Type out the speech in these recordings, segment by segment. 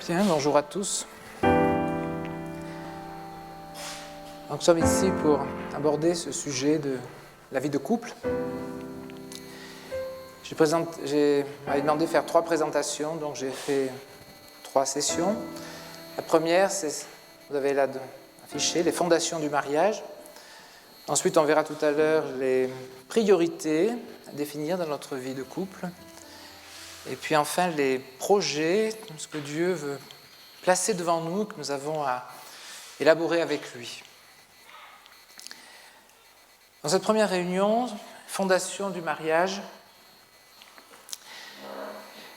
Bien, bonjour à tous. Donc, nous sommes ici pour aborder ce sujet de la vie de couple. J'ai demandé de faire 3 présentations, donc j'ai fait 3 sessions. La première, c'est, vous avez là affiché, les fondations du mariage. Ensuite, on verra tout à l'heure les priorités à définir dans notre vie de couple. Et puis enfin, les projets, ce que Dieu veut placer devant nous, que nous avons à élaborer avec lui. Dans cette première réunion, fondation du mariage.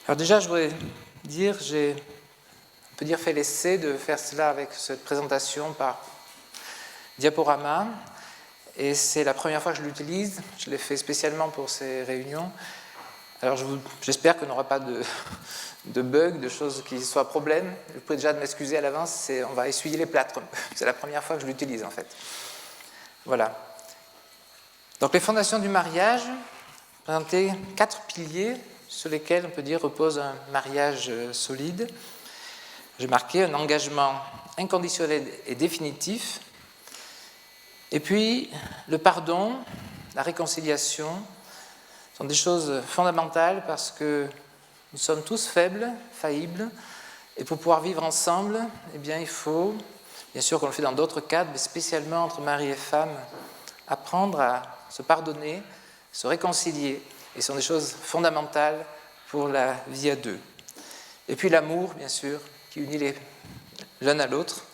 Alors déjà, je voudrais dire, on peut dire fait l'essai de faire cela avec cette présentation par diaporama. Et c'est la première fois que je l'utilise. Je l'ai fait spécialement pour ces réunions. Alors j'espère qu'il n'y aura pas de bugs, de choses qui soient problèmes. Je prie déjà de m'excuser à l'avance, on va essuyer les plâtres. C'est la première fois que je l'utilise en fait. Voilà. Donc les fondations du mariage, présenter 4 piliers sur lesquels on peut dire repose un mariage solide. J'ai marqué un engagement inconditionnel et définitif. Et puis le pardon, la réconciliation, sont des choses fondamentales parce que nous sommes tous faibles, faillibles, et pour pouvoir vivre ensemble, eh bien, il faut, bien sûr qu'on le fait dans d'autres cadres, mais spécialement entre mari et femme, apprendre à se pardonner, se réconcilier, et ce sont des choses fondamentales pour la vie à deux. Et puis l'amour, bien sûr, qui unit l'un à l'autre.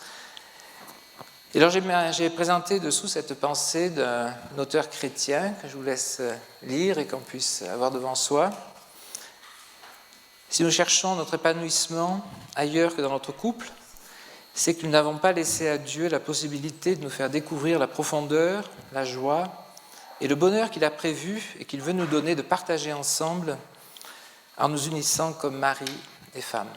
Et alors j'ai présenté dessous cette pensée d'un auteur chrétien que je vous laisse lire et qu'on puisse avoir devant soi. Si nous cherchons notre épanouissement ailleurs que dans notre couple, c'est que nous n'avons pas laissé à Dieu la possibilité de nous faire découvrir la profondeur, la joie et le bonheur qu'il a prévu et qu'il veut nous donner de partager ensemble en nous unissant comme mari et femme.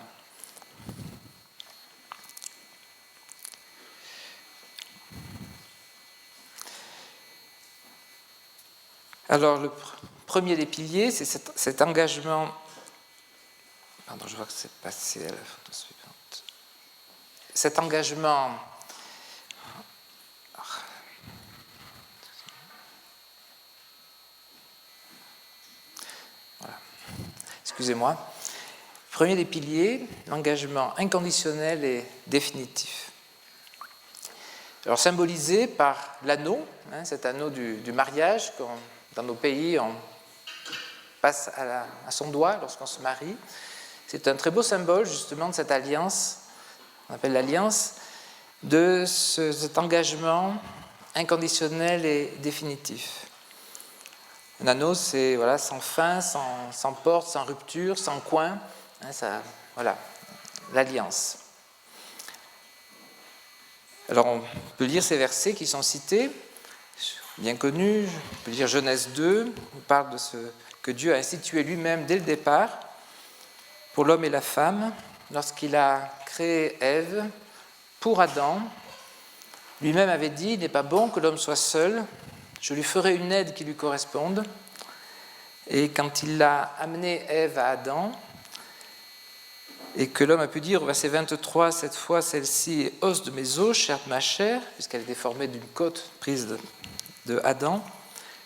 Alors, le premier des piliers, c'est cet engagement. Pardon, je vois que c'est passé à la photo suivante. Cet engagement. Voilà. Excusez-moi. Premier des piliers, l'engagement inconditionnel et définitif. Alors, symbolisé par l'anneau, cet anneau du mariage, dans nos pays, on passe à son doigt lorsqu'on se marie. C'est un très beau symbole, justement, de cette alliance, on appelle l'alliance, de cet engagement inconditionnel et définitif. Un anneau, c'est sans fin, sans porte, sans rupture, sans coin. L'alliance. Alors, on peut lire ces versets qui sont cités, bien connus. On peut lire Genèse 2, on parle de ce que Dieu a institué lui-même dès le départ pour l'homme et la femme, lorsqu'il a créé Ève pour Adam. Lui-même avait dit « Il n'est pas bon que l'homme soit seul, je lui ferai une aide qui lui corresponde. » Et quand il a amené Ève à Adam, et que l'homme a pu dire au verset 23 « Cette fois, celle-ci est os de mes os, chair de ma chair », puisqu'elle était formée d'une côte prise de Adam.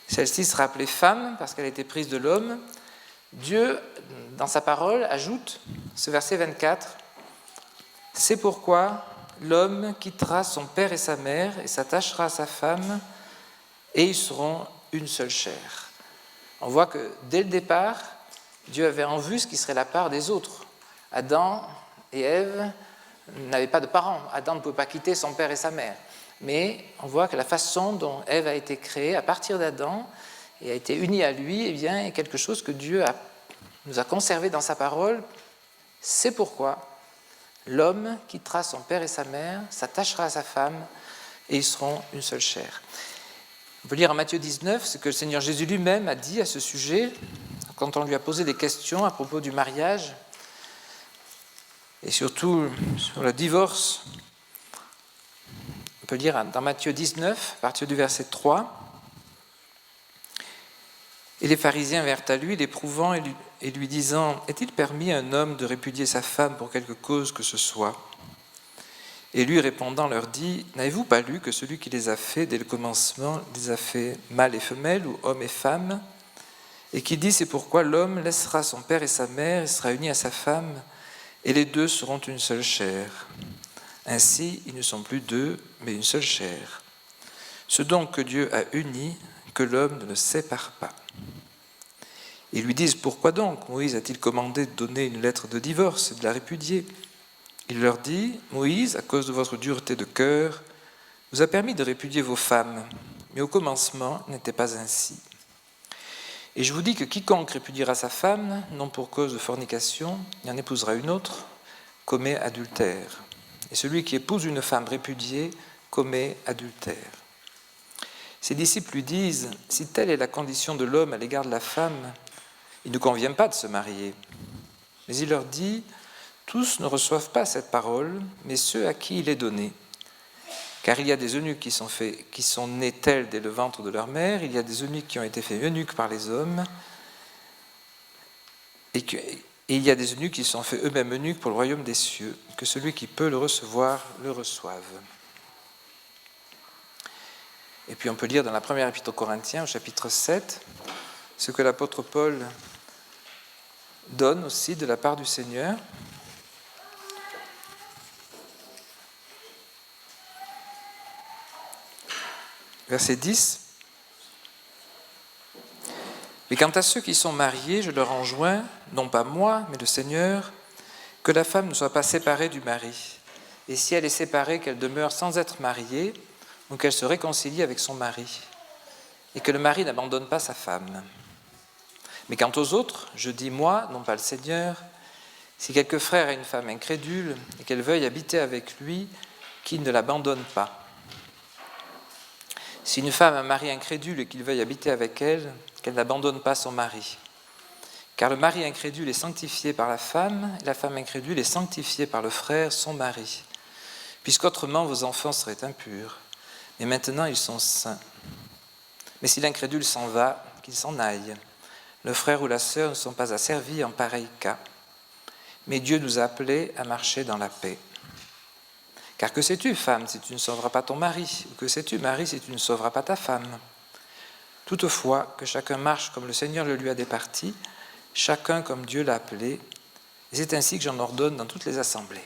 Celle-ci sera appelée femme parce qu'elle a été prise de l'homme. Dieu, dans sa parole, ajoute ce verset 24 « C'est pourquoi l'homme quittera son père et sa mère et s'attachera à sa femme et ils seront une seule chair. » On voit que dès le départ, Dieu avait en vue ce qui serait la part des autres. Adam et Ève n'avaient pas de parents. Adam ne pouvait pas quitter son père et sa mère. Mais on voit que la façon dont Ève a été créée à partir d'Adam et a été unie à lui, est quelque chose que Dieu nous a conservé dans sa parole. C'est pourquoi l'homme quittera son père et sa mère, s'attachera à sa femme et ils seront une seule chair. On peut lire en Matthieu 19 ce que le Seigneur Jésus lui-même a dit à ce sujet quand on lui a posé des questions à propos du mariage et surtout sur le divorce. On peut lire dans Matthieu 19, à partir du verset 3. « Et les pharisiens vinrent à lui, l'éprouvant et lui disant « Est-il permis à un homme de répudier sa femme pour quelque cause que ce soit ?» Et lui répondant leur dit « N'avez-vous pas lu que celui qui les a faits dès le commencement les a fait mâle et femelle ou homme et femme ? Et qui dit c'est pourquoi l'homme laissera son père et sa mère et sera uni à sa femme, et les deux seront une seule chair. Ainsi, ils ne sont plus deux, mais une seule chair. Ce donc que Dieu a uni, que l'homme ne le sépare pas. » Ils lui disent « Pourquoi donc Moïse a-t-il commandé de donner une lettre de divorce et de la répudier ?» Il leur dit « Moïse, à cause de votre dureté de cœur, vous a permis de répudier vos femmes, mais au commencement, il n'était pas ainsi. Et je vous dis que quiconque répudiera sa femme, non pour cause de fornication, il en épousera une autre, commet adultère. Et celui qui épouse une femme répudiée commet adultère. » Ses disciples lui disent « Si telle est la condition de l'homme à l'égard de la femme, il ne convient pas de se marier. » Mais il leur dit « Tous ne reçoivent pas cette parole, mais ceux à qui il est donné. Car il y a des eunuques qui sont nés tels dès le ventre de leur mère, il y a des eunuques qui ont été faits eunuques par les hommes, et il y a des eunuques qui sont faits eux-mêmes eunuques pour le royaume des cieux, que celui qui peut le recevoir le reçoive. » Et puis on peut lire dans la première épître aux Corinthiens, au chapitre 7, ce que l'apôtre Paul donne aussi de la part du Seigneur. Verset 10. « Mais quant à ceux qui sont mariés, je leur enjoins, non pas moi, mais le Seigneur, que la femme ne soit pas séparée du mari. Et si elle est séparée, qu'elle demeure sans être mariée, ou qu'elle se réconcilie avec son mari, et que le mari n'abandonne pas sa femme. Mais quant aux autres, je dis moi, non pas le Seigneur, si quelque frère a une femme incrédule, et qu'elle veuille habiter avec lui, qu'il ne l'abandonne pas. Si une femme a un mari incrédule et qu'il veuille habiter avec elle, qu'elle n'abandonne pas son mari. Car le mari incrédule est sanctifié par la femme, et la femme incrédule est sanctifiée par le frère, son mari. Puisqu'autrement vos enfants seraient impurs, mais maintenant ils sont saints. Mais si l'incrédule s'en va, qu'il s'en aille. Le frère ou la sœur ne sont pas asservis en pareil cas. Mais Dieu nous a appelés à marcher dans la paix. Car que sais-tu, femme, si tu ne sauveras pas ton mari? Ou que sais-tu, mari, si tu ne sauveras pas ta femme? Toutefois, que chacun marche comme le Seigneur le lui a départi, chacun comme Dieu l'a appelé, et c'est ainsi que j'en ordonne dans toutes les assemblées.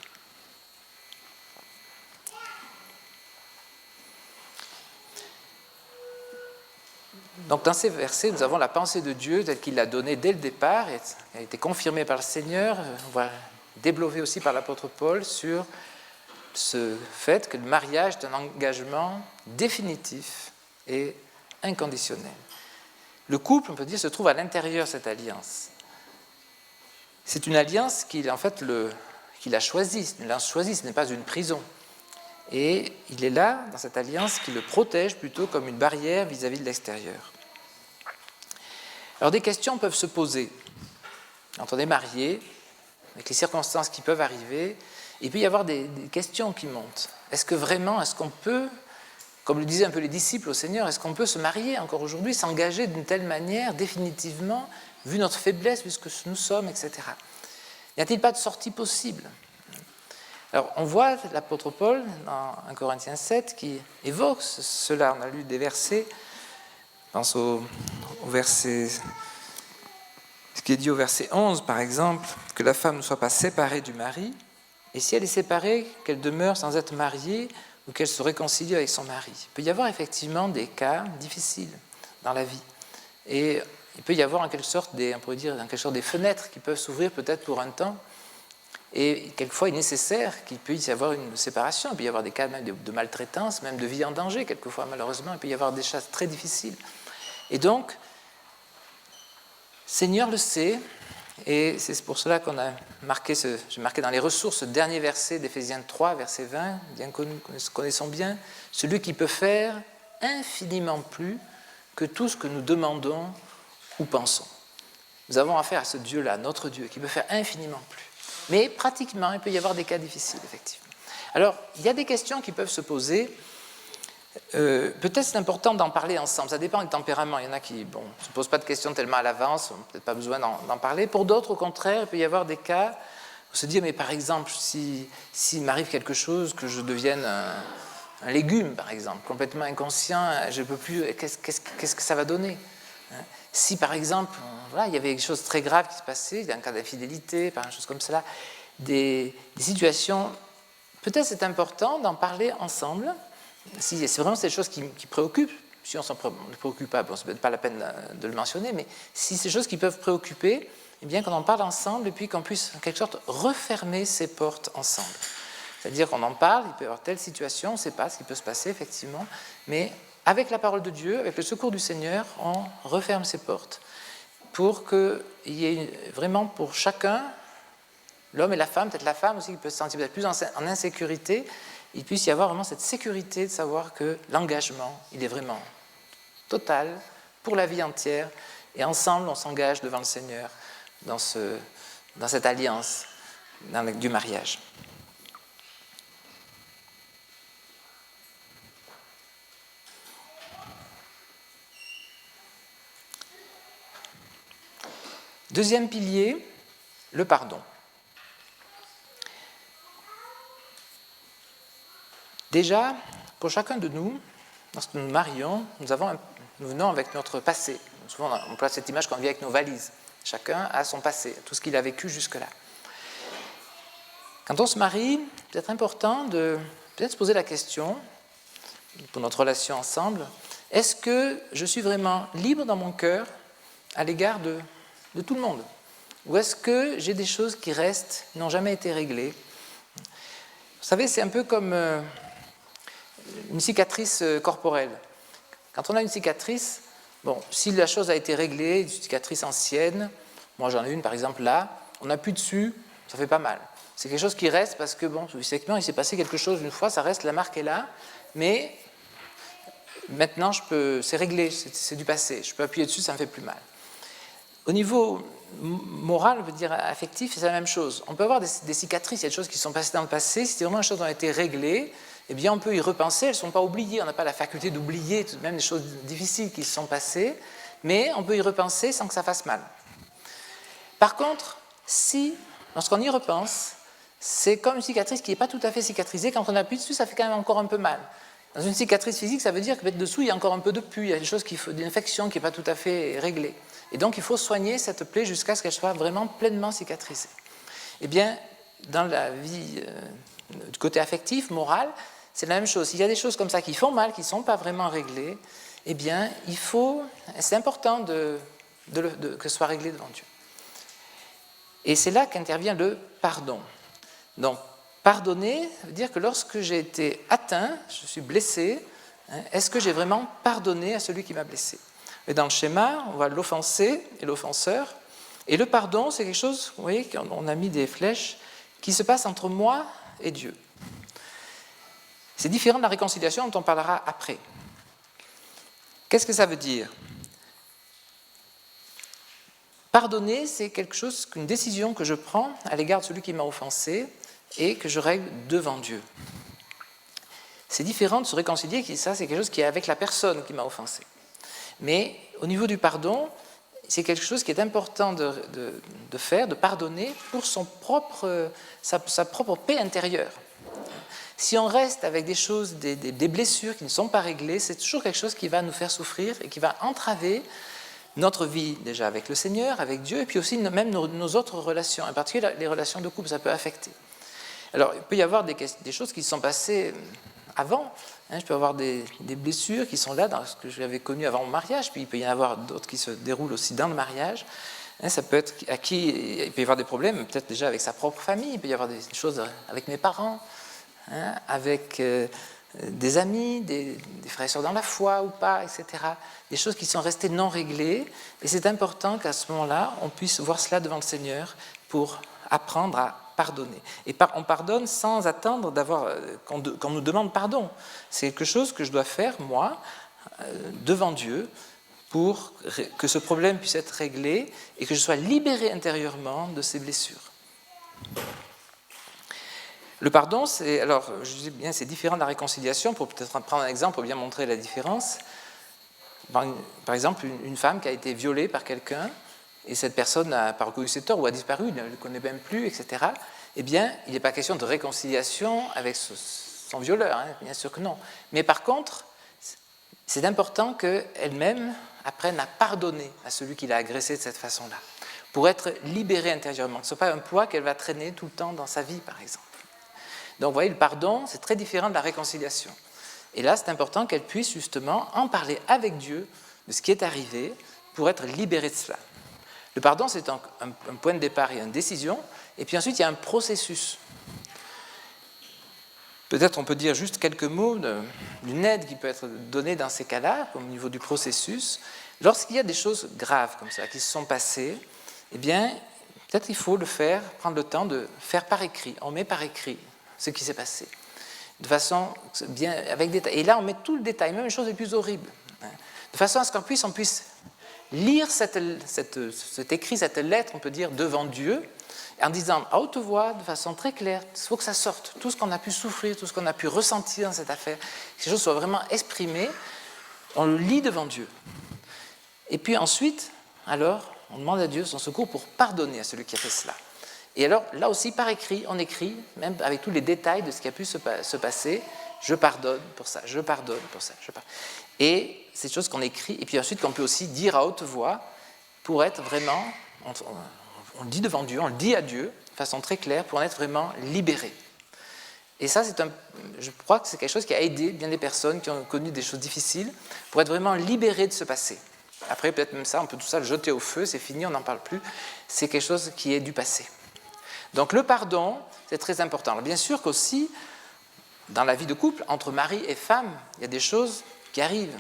Donc dans ces versets, nous avons la pensée de Dieu telle qu'il l'a donnée dès le départ, et elle a été confirmée par le Seigneur, on va développer aussi par l'apôtre Paul sur ce fait que le mariage est un engagement définitif et inconditionnel. Le couple, on peut dire, se trouve à l'intérieur de cette alliance. C'est une alliance qu'il a choisie, ce n'est pas une prison. Et il est là, dans cette alliance, qui le protège plutôt comme une barrière vis-à-vis de l'extérieur. Alors des questions peuvent se poser. Quand on est marié, avec les circonstances qui peuvent arriver, il peut y avoir des questions qui montent. Est-ce qu'on peut, comme le disaient un peu les disciples au Seigneur, est-ce qu'on peut se marier encore aujourd'hui, s'engager d'une telle manière, définitivement, vu notre faiblesse, vu ce que nous sommes, etc. N'y a-t-il pas de sortie possible? Alors, on voit l'apôtre Paul, dans 1 Corinthiens 7, qui évoque cela. On a lu des versets, je pense au verset, ce qui est dit au verset 11, par exemple, que la femme ne soit pas séparée du mari, et si elle est séparée, qu'elle demeure sans être mariée, ou qu'elle se réconcilie avec son mari. Il peut y avoir effectivement des cas difficiles dans la vie. Et il peut y avoir en quelque sorte des fenêtres qui peuvent s'ouvrir peut-être pour un temps. Et quelquefois, il est nécessaire qu'il puisse y avoir une séparation. Il peut y avoir des cas même de maltraitance, même de vie en danger. Quelquefois, malheureusement, il peut y avoir des choses très difficiles. Et donc, Seigneur le sait, et c'est pour cela qu'on a j'ai marqué dans les ressources ce dernier verset d'Éphésiens 3, verset 20, bien connu, connaissons bien, celui qui peut faire infiniment plus que tout ce que nous demandons ou pensons. Nous avons affaire à ce Dieu-là, notre Dieu, qui peut faire infiniment plus. Mais pratiquement, il peut y avoir des cas difficiles, effectivement. Alors, il y a des questions qui peuvent se poser. Peut-être c'est important d'en parler ensemble. Ça dépend du tempérament. Il y en a qui ne se posent pas de questions tellement à l'avance, n'ont peut-être pas besoin d'en parler. Pour d'autres, au contraire, il peut y avoir des cas où se dire, mais par exemple, s'il m'arrive quelque chose, que je devienne un légume, par exemple, complètement inconscient, je ne peux plus, qu'est-ce que ça va donner? Si, par exemple, voilà, il y avait quelque chose de très grave qui se passait, un cas d'infidélité, par une chose comme cela, des situations, peut-être c'est important d'en parler ensemble. Si c'est vraiment cette chose qui préoccupe, si on ne préoccupe pas, ce n'est pas la peine de le mentionner, mais si c'est des choses qui peuvent préoccuper, eh bien qu'on en parle ensemble et puis qu'on puisse en quelque sorte refermer ces portes ensemble. C'est-à-dire qu'on en parle, il peut y avoir telle situation, on ne sait pas ce qui peut se passer effectivement, mais avec la parole de Dieu, avec le secours du Seigneur, on referme ces portes pour qu'il y ait vraiment pour chacun, l'homme et la femme, peut-être la femme aussi qui peut se sentir peut-être plus en insécurité, il puisse y avoir vraiment cette sécurité de savoir que l'engagement, il est vraiment total pour la vie entière et ensemble on s'engage devant le Seigneur dans cette alliance du mariage. Deuxième pilier, le pardon. Déjà, pour chacun de nous, lorsque nous nous marions, nous venons avec notre passé. Souvent, on emploie cette image qu'on vit avec nos valises. Chacun a son passé, tout ce qu'il a vécu jusque-là. Quand on se marie, c'est peut-être important de peut-être se poser la question, pour notre relation ensemble, est-ce que je suis vraiment libre dans mon cœur à l'égard de tout le monde? Ou est-ce que j'ai des choses qui restent, qui n'ont jamais été réglées? Vous savez, c'est un peu comme une cicatrice corporelle. Quand on a une cicatrice, si la chose a été réglée, une cicatrice ancienne, moi j'en ai une par exemple là, on appuie dessus, ça fait pas mal. C'est quelque chose qui reste parce que, effectivement, il s'est passé quelque chose une fois, ça reste, la marque est là, mais maintenant c'est réglé, c'est du passé, je peux appuyer dessus, ça ne me fait plus mal. Au niveau moral, on veut dire affectif, c'est la même chose. On peut avoir des cicatrices, il y a des choses qui sont passées dans le passé, si vraiment les choses ont été réglées, eh bien on peut y repenser, elles ne sont pas oubliées, on n'a pas la faculté d'oublier tout de même des choses difficiles qui se sont passées, mais on peut y repenser sans que ça fasse mal. Par contre, lorsqu'on y repense, c'est comme une cicatrice qui n'est pas tout à fait cicatrisée, quand on appuie dessus, ça fait quand même encore un peu mal. Dans une cicatrice physique, ça veut dire que peut-être dessous, il y a encore un peu de pus, il y a des choses d'une infection qui n'est pas tout à fait réglée. Et donc, il faut soigner cette plaie jusqu'à ce qu'elle soit vraiment pleinement cicatrisée. Eh bien, dans la vie du côté affectif, moral, c'est la même chose. S'il y a des choses comme ça qui font mal, qui ne sont pas vraiment réglées, eh bien, c'est important que ce soit réglé devant Dieu. Et c'est là qu'intervient le pardon. Donc, pardonner veut dire que lorsque j'ai été atteint, je suis blessé, est-ce que j'ai vraiment pardonné à celui qui m'a blessé? Et dans le schéma, on voit l'offensé et l'offenseur. Et le pardon, c'est quelque chose, vous voyez, on a mis des flèches, qui se passe entre moi et Dieu. C'est différent de la réconciliation dont on parlera après. Qu'est-ce que ça veut dire? Pardonner, c'est quelque chose, une décision que je prends à l'égard de celui qui m'a offensé et que je règle devant Dieu. C'est différent de se réconcilier, ça c'est quelque chose qui est avec la personne qui m'a offensé. Mais au niveau du pardon, c'est quelque chose qui est important de faire, de pardonner pour sa propre paix intérieure. Si on reste avec des choses, des blessures qui ne sont pas réglées, c'est toujours quelque chose qui va nous faire souffrir et qui va entraver notre vie déjà avec le Seigneur, avec Dieu, et puis aussi même nos autres relations, en particulier les relations de couple, ça peut affecter. Alors, il peut y avoir des choses qui se sont passées avant. Je peux avoir des blessures qui sont là dans ce que j'avais connu avant mon mariage, puis il peut y en avoir d'autres qui se déroulent aussi dans le mariage. Ça peut être il peut y avoir des problèmes, peut-être déjà avec sa propre famille, il peut y avoir des choses avec mes parents, avec des amis, des frères et sœurs dans la foi ou pas, etc. Des choses qui sont restées non réglées, et c'est important qu'à ce moment-là, on puisse voir cela devant le Seigneur pour apprendre à pardonner. Et on pardonne sans attendre qu'on nous demande pardon. C'est quelque chose que je dois faire, moi, devant Dieu, pour que ce problème puisse être réglé et que je sois libéré intérieurement de ces blessures. Le pardon, alors, je dis bien, c'est différent de la réconciliation. Pour peut-être prendre un exemple pour bien montrer la différence. Par exemple, une femme qui a été violée par quelqu'un, et cette personne n'a pas reconnu ses torts ou a disparu, il ne le connaît même plus, etc., eh bien, il n'est pas question de réconciliation avec son violeur, hein, bien sûr que non. Mais par contre, c'est important qu'elle-même apprenne à pardonner à celui qui l'a agressée de cette façon-là, pour être libérée intérieurement, que ce ne soit pas un poids qu'elle va traîner tout le temps dans sa vie, par exemple. Donc, vous voyez, le pardon, c'est très différent de la réconciliation. Et là, c'est important qu'elle puisse justement en parler avec Dieu de ce qui est arrivé pour être libérée de cela. Le pardon, c'est un point de départ et une décision, et puis ensuite, il y a un processus. Peut-être on peut dire juste quelques mots d'une aide qui peut être donnée dans ces cas-là, au niveau du processus. Lorsqu'il y a des choses graves comme ça qui se sont passées, eh bien, peut-être qu'il faut prendre le temps de faire par écrit. On met par écrit ce qui s'est passé, de façon bien avec détail. Et là, on met tout le détail, même les choses les plus horribles, de façon à ce qu'on puisse lire cet écrit, cette lettre, on peut dire, devant Dieu, en disant à haute voix, de façon très claire, il faut que ça sorte, tout ce qu'on a pu souffrir, tout ce qu'on a pu ressentir dans cette affaire, que ces choses soient vraiment exprimées, on le lit devant Dieu. Et puis ensuite, alors, on demande à Dieu son secours pour pardonner à celui qui a fait cela. Et alors, là aussi, par écrit, on écrit, même avec tous les détails de ce qui a pu se passer, je pardonne pour ça, je pardonne pour ça, je pardonne. Et c'est des choses qu'on écrit, et puis ensuite qu'on peut aussi dire à haute voix, pour être vraiment, on le dit devant Dieu, on le dit à Dieu, de façon très claire, pour en être vraiment libéré. Et ça, je crois que c'est quelque chose qui a aidé bien des personnes qui ont connu des choses difficiles, pour être vraiment libérées de ce passé. Après, peut-être même ça, on peut tout ça le jeter au feu, c'est fini, on n'en parle plus. C'est quelque chose qui est du passé. Donc le pardon, c'est très important. Alors, bien sûr qu'aussi, dans la vie de couple, entre mari et femme, il y a des choses qui arrivent.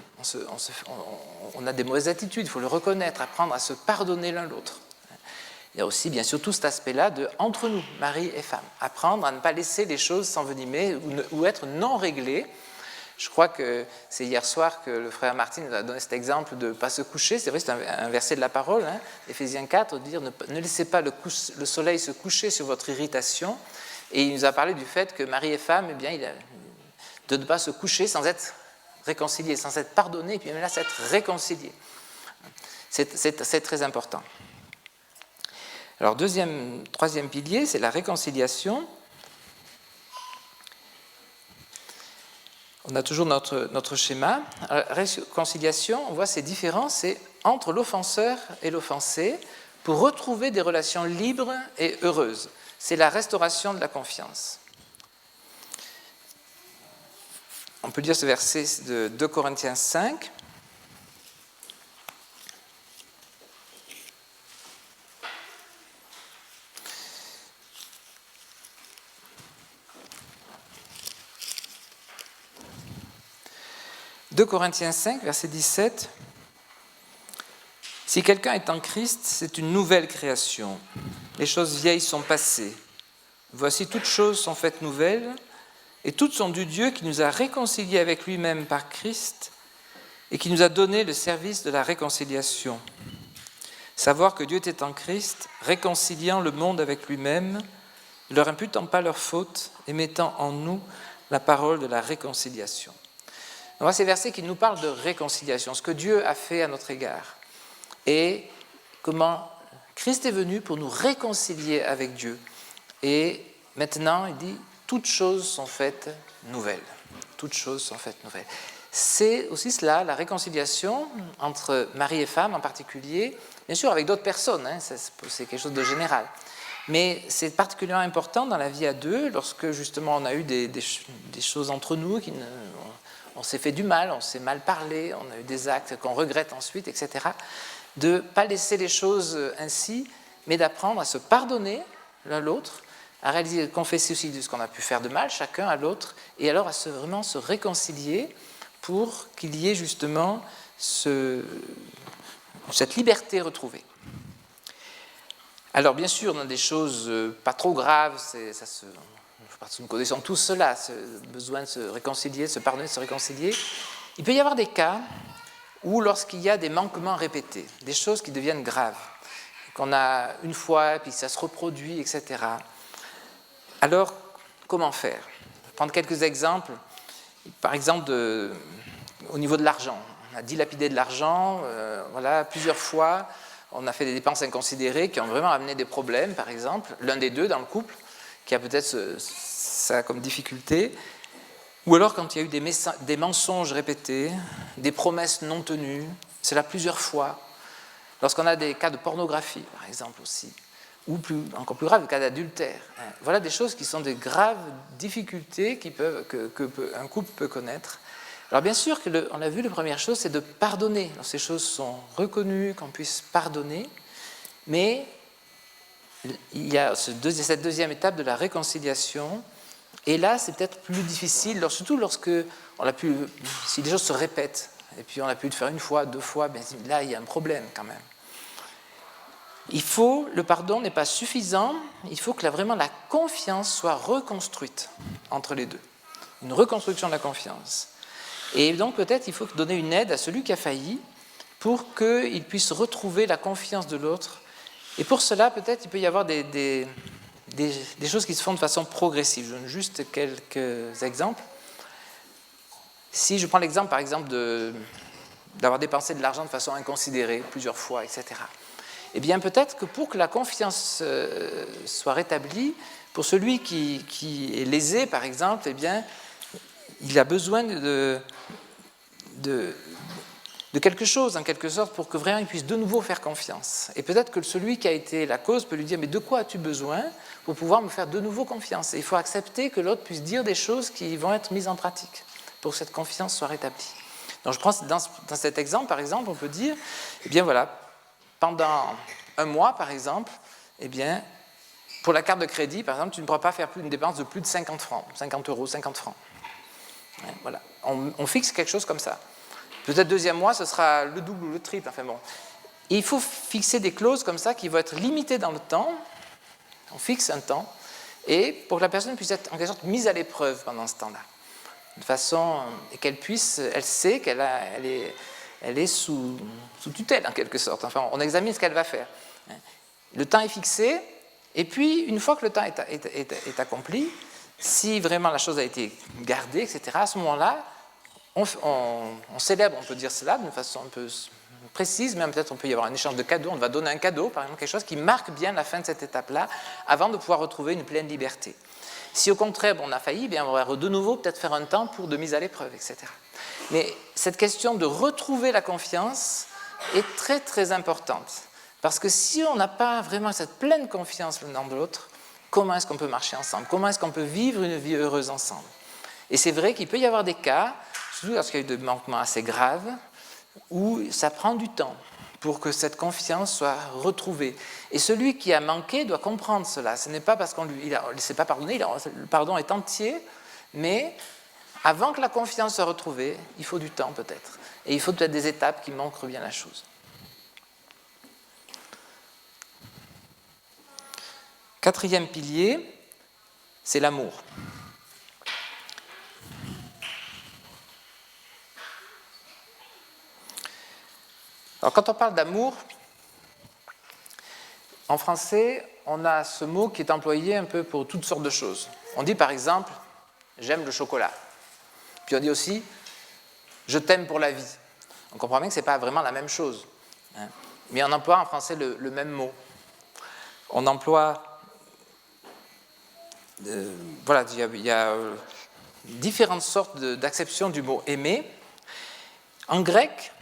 On a des mauvaises attitudes, il faut le reconnaître, apprendre à se pardonner l'un l'autre. Il y a aussi, bien sûr, tout cet aspect-là de entre nous, mari et femme. Apprendre à ne pas laisser les choses s'envenimer ou être non réglées. Je crois que c'est hier soir que le frère Martin nous a donné cet exemple de ne pas se coucher. C'est vrai, c'est un verset de la parole, hein, Éphésiens 4, de dire ne laissez pas le soleil se coucher sur votre irritation. Et il nous a parlé du fait que mari et femme, eh bien, de ne pas se coucher sans être réconciliés, sans être pardonnés, et puis même là, s'être réconciliés. C'est très important. Alors, troisième pilier, c'est la réconciliation. On a toujours notre schéma. Alors, réconciliation, on voit ces différences, c'est entre l'offenseur et l'offensé, pour retrouver des relations libres et heureuses. C'est la restauration de la confiance. On peut lire ce verset de 2 Corinthiens 5. « 2 Corinthiens 5, verset 17. « Si quelqu'un est en Christ, c'est une nouvelle création. Les choses vieilles sont passées. Voici toutes choses sont faites nouvelles, et toutes sont du Dieu qui nous a réconciliés avec lui-même par Christ et qui nous a donné le service de la réconciliation. Savoir que Dieu était en Christ, réconciliant le monde avec lui-même, ne leur imputant pas leurs fautes et mettant en nous la parole de la réconciliation. » On voit ces versets qui nous parlent de réconciliation, ce que Dieu a fait à notre égard, et comment Christ est venu pour nous réconcilier avec Dieu. Et maintenant, il dit, toutes choses sont faites nouvelles. Toutes choses sont faites nouvelles. C'est aussi cela, la réconciliation entre mari et femme en particulier, bien sûr avec d'autres personnes, hein, c'est quelque chose de général. Mais c'est particulièrement important dans la vie à deux, lorsque justement on a eu des choses entre nous, on s'est fait du mal, on s'est mal parlé, on a eu des actes qu'on regrette ensuite, etc. De ne pas laisser les choses ainsi, mais d'apprendre à se pardonner l'un l'autre, à réaliser, confesser aussi de ce qu'on a pu faire de mal, chacun à l'autre, et alors à vraiment se réconcilier pour qu'il y ait justement cette liberté retrouvée. Alors bien sûr, on a des choses pas trop graves, nous connaissons tous cela, ce besoin de se réconcilier, de se pardonner, de se réconcilier. Il peut y avoir des cas où lorsqu'il y a des manquements répétés, des choses qui deviennent graves, qu'on a une fois, puis ça se reproduit, etc. Alors, comment faire? Je vais prendre quelques exemples. Par exemple, au niveau de l'argent. On a dilapidé de l'argent, voilà, plusieurs fois. On a fait des dépenses inconsidérées qui ont vraiment amené des problèmes, par exemple. L'un des deux dans le couple, qui a peut-être ça comme difficulté. Ou alors quand il y a eu des mensonges répétés, des promesses non tenues, cela plusieurs fois. Lorsqu'on a des cas de pornographie, par exemple aussi, ou encore plus grave, des cas d'adultère. Voilà des choses qui sont des graves difficultés qu'un couple peut connaître. Alors bien sûr, on a vu, la première chose, c'est de pardonner. Donc, ces choses sont reconnues, qu'on puisse pardonner, mais il y a cette deuxième étape de la réconciliation. Et là, c'est peut-être plus difficile, surtout si les choses se répètent, et puis on a pu le faire une fois, deux fois, bien là, il y a un problème quand même. Le pardon n'est pas suffisant, il faut que vraiment la confiance soit reconstruite entre les deux. Une reconstruction de la confiance. Et donc peut-être il faut donner une aide à celui qui a failli pour qu'il puisse retrouver la confiance de l'autre. Et pour cela, peut-être il peut y avoir des choses qui se font de façon progressive. Je donne juste quelques exemples. Si je prends l'exemple, par exemple, d'avoir dépensé de l'argent de façon inconsidérée, plusieurs fois, etc., eh bien peut-être que pour que la confiance soit rétablie, pour celui qui est lésé, par exemple, eh bien, il a besoin de quelque chose, en quelque sorte, pour que vraiment il puisse de nouveau faire confiance. Et peut-être que celui qui a été la cause peut lui dire « Mais de quoi as-tu besoin pour pouvoir me faire de nouveau confiance ?» Et il faut accepter que l'autre puisse dire des choses qui vont être mises en pratique pour que cette confiance soit rétablie. Donc je prends dans cet exemple, par exemple, on peut dire « Eh bien voilà, pendant un mois, par exemple, eh bien, pour la carte de crédit, par exemple, tu ne pourras pas faire une dépense de plus de 50 francs, 50 euros, 50 francs. » Voilà. On fixe quelque chose comme ça. Peut-être deuxième mois, ce sera le double ou le triple. Enfin bon. Et il faut fixer des clauses comme ça qui vont être limitées dans le temps. On fixe un temps. Et pour que la personne puisse être en quelque sorte mise à l'épreuve pendant ce temps-là. De façon qu'elle puisse, elle sait qu'elle est sous tutelle en quelque sorte. Enfin, on examine ce qu'elle va faire. Le temps est fixé. Et puis, une fois que le temps est accompli, si vraiment la chose a été gardée, etc., à ce moment-là, on célèbre, on peut dire cela de façon un peu précise, même peut-être on peut y avoir un échange de cadeaux, on va donner un cadeau, par exemple, quelque chose qui marque bien la fin de cette étape-là, avant de pouvoir retrouver une pleine liberté. Si au contraire, on a failli, bien, on va de nouveau peut-être faire un temps pour de mise à l'épreuve, etc. Mais cette question de retrouver la confiance est très très importante, parce que si on n'a pas vraiment cette pleine confiance l'un dans l'autre, comment est-ce qu'on peut marcher ensemble? Comment est-ce qu'on peut vivre une vie heureuse ensemble? Et c'est vrai qu'il peut y avoir des cas, surtout lorsqu'il y a eu des manquements assez graves, où ça prend du temps pour que cette confiance soit retrouvée. Et celui qui a manqué doit comprendre cela. Ce n'est pas parce qu'on ne s'est pas pardonné, le pardon est entier, mais avant que la confiance soit retrouvée, il faut du temps peut-être. Et il faut peut-être des étapes qui montrent bien la chose. Quatrième pilier, c'est l'amour. Alors quand on parle d'amour, en français, on a ce mot qui est employé un peu pour toutes sortes de choses. On dit par exemple « j'aime le chocolat ». Puis on dit aussi « je t'aime pour la vie ». On comprend bien que ce n'est pas vraiment la même chose. Mais on emploie en français le même mot. On emploie... voilà, il y a différentes sortes d'acceptions du mot « aimer ». En grec,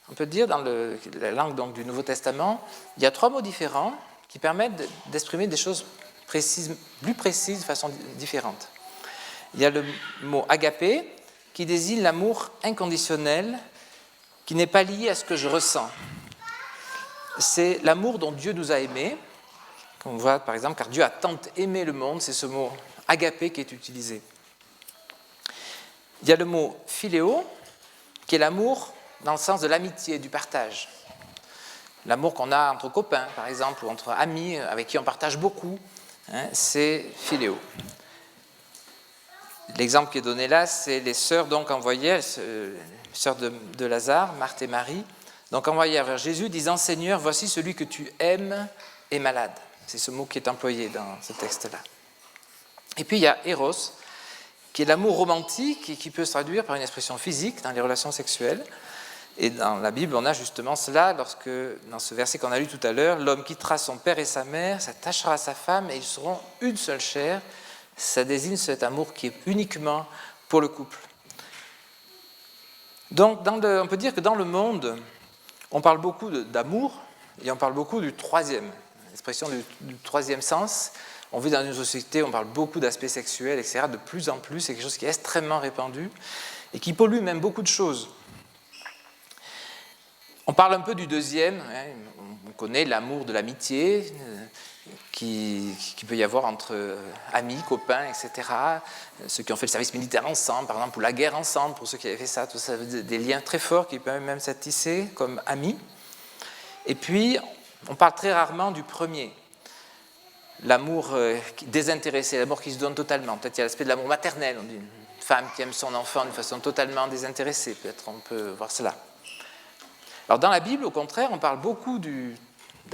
on peut dire, dans la langue donc, du Nouveau Testament, il y a 3 mots différents qui permettent d'exprimer des choses plus précises de façon différente. Il y a le mot agapé, qui désigne l'amour inconditionnel, qui n'est pas lié à ce que je ressens. C'est l'amour dont Dieu nous a aimés. On voit par exemple, car Dieu a tant aimé le monde, c'est ce mot agapé qui est utilisé. Il y a le mot philéo, qui est l'amour dans le sens de l'amitié, du partage. L'amour qu'on a entre copains, par exemple, ou entre amis avec qui on partage beaucoup, c'est philéo. L'exemple qui est donné là, c'est les sœurs donc envoyées, les sœurs de Lazare, Marthe et Marie, donc envoyées vers Jésus, disant « Seigneur, voici celui que tu aimes est malade ». C'est ce mot qui est employé dans ce texte-là. Et puis il y a Eros, qui est l'amour romantique et qui peut se traduire par une expression physique dans les relations sexuelles. Et dans la Bible, on a justement cela, lorsque, dans ce verset qu'on a lu tout à l'heure, l'homme quittera son père et sa mère, s'attachera à sa femme et ils seront une seule chair. Ça désigne cet amour qui est uniquement pour le couple. Donc, on peut dire que dans le monde, on parle beaucoup d'amour et on parle beaucoup du troisième, l'expression du troisième sens. On vit dans une société où on parle beaucoup d'aspects sexuels, etc. De plus en plus, c'est quelque chose qui est extrêmement répandu et qui pollue même beaucoup de choses. On parle un peu du deuxième, hein, on connaît l'amour de l'amitié qui peut y avoir entre amis, copains, etc. Ceux qui ont fait le service militaire ensemble, par exemple, ou la guerre ensemble, pour ceux qui avaient fait ça, tout ça, des liens très forts qui peuvent même s'être tissés comme amis. Et puis, on parle très rarement du premier. L'amour désintéressé, l'amour qui se donne totalement. Peut-être il y a l'aspect de l'amour maternel, on dit une femme qui aime son enfant d'une façon totalement désintéressée, peut-être on peut voir cela. Alors dans la Bible, au contraire, on parle beaucoup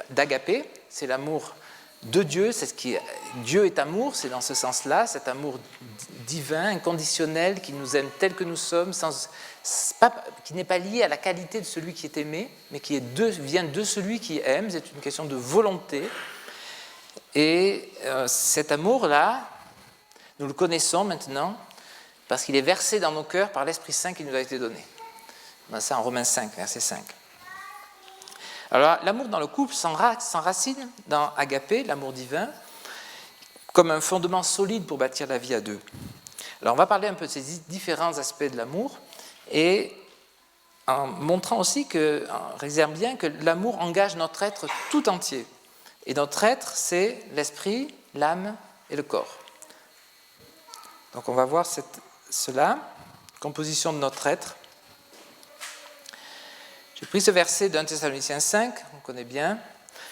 d'agapé, c'est l'amour de Dieu, c'est Dieu est amour, c'est dans ce sens-là, cet amour divin, inconditionnel, qui nous aime tel que nous sommes, qui n'est pas lié à la qualité de celui qui est aimé, mais qui vient de celui qui aime, c'est une question de volonté. Et cet amour-là, nous le connaissons maintenant parce qu'il est versé dans nos cœurs par l'Esprit Saint qui nous a été donné. On a ça en Romains 5, verset 5. Alors, l'amour dans le couple s'enracine dans agapé, l'amour divin, comme un fondement solide pour bâtir la vie à deux. Alors, on va parler un peu de ces différents aspects de l'amour et en montrant aussi en réserve bien que l'amour engage notre être tout entier. Et notre être, c'est l'esprit, l'âme et le corps. Donc on va voir cela, composition de notre être. J'ai pris ce verset d'un Thessaloniciens 5, on connaît bien.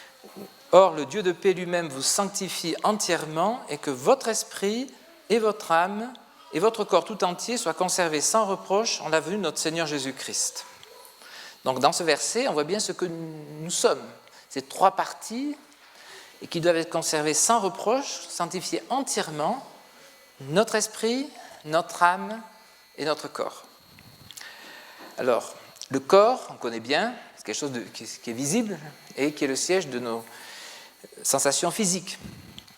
« Or, le Dieu de paix lui-même vous sanctifie entièrement et que votre esprit et votre âme et votre corps tout entier soient conservés sans reproche en la venue de notre Seigneur Jésus-Christ. » Donc dans ce verset, on voit bien ce que nous sommes. Ces trois parties et qui doivent être conservées sans reproche, sanctifiées entièrement, notre esprit, notre âme et notre corps. Alors, le corps, on connaît bien, c'est quelque chose qui est visible et qui est le siège de nos sensations physiques.